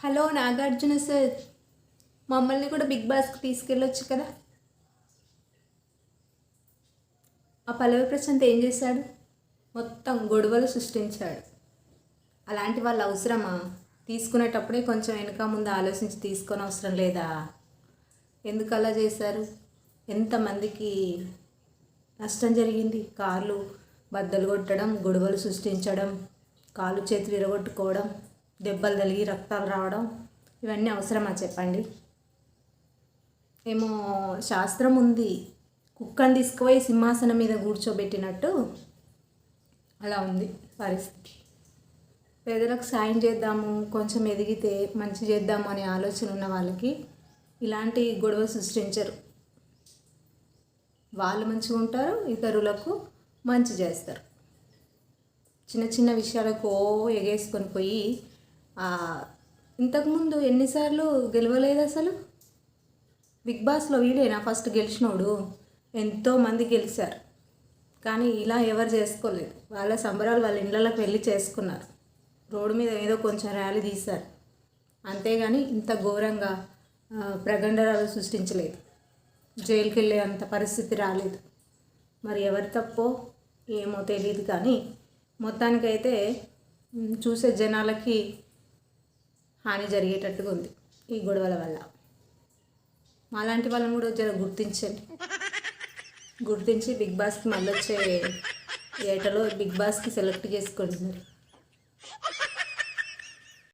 Hello Nagarjuna sir, మమ్మల్ని కూడా big బాస్కి తీసుకెళ్ళొచ్చు కదా. ఆ పల్లవి ప్రశాంత్ ఏం చేశాడు? మొత్తం గొడవలు సృష్టించాడు. అలాంటి వాళ్ళు అవసరమా? తీసుకునేటప్పుడే కొంచెం వెనక ముందు ఆలోచించి తీసుకొని అవసరం లేదా? ఎందుకు అలా చేశారు? ఎంతమందికి నష్టం జరిగింది? కార్లు బద్దలు కొట్టడం, గొడవలు సృష్టించడం, కాలు చేతులు విరగొట్టుకోవడం, దెబ్బలు తగిలి రక్తాలు రావడం, ఇవన్నీ అవసరమా చెప్పండి? ఏమో శాస్త్రం ఉంది, కుక్కని తీసుకుపోయి సింహాసనం మీద కూర్చోబెట్టినట్టు అలా ఉంది పరిస్థితి. పేదలకు సాయం చేద్దాము, కొంచెం ఎదిగితే మంచి చేద్దాము అనే ఆలోచన ఉన్న వాళ్ళకి ఇలాంటి గొడవ సృష్టించరు. వాళ్ళు మంచిగా ఉంటారు, ఇతరులకు మంచి చేస్తారు. చిన్న చిన్న విషయాలకు ఎగేసుకొని పోయి ఇంతకుముందు ఎన్నిసార్లు గెలవలేదు అసలు. బిగ్ బాస్లో వీళ్ళేనా ఫస్ట్ గెలిచినోడు? ఎంతోమంది గెలిచారు, కానీ ఇలా ఎవరు చేసుకోలేదు. వాళ్ళ సంబరాలు వాళ్ళ ఇళ్ళకి వెళ్ళి చేసుకున్నారు. రోడ్డు మీద ఏదో కొంచెం ర్యాలీ తీశారు, అంతేగాని ఇంత ఘోరంగా ప్రగండరాలు సృష్టించలేదు. జైలుకి వెళ్ళే అంత పరిస్థితి రాలేదు. మరి ఎవరి తప్పో ఏమో తెలియదు, కానీ మొత్తానికైతే చూసే జనాలకి హాని జరిగేటట్టుగా ఉంది ఈ గొడవల వల్ల. మాలాంటి వాళ్ళని కూడా జర గుర్తించి బిగ్ బాస్కి మళ్ళీ వచ్చే ఏటలో బిగ్ బాస్కి సెలెక్ట్ చేసుకోండి మరి.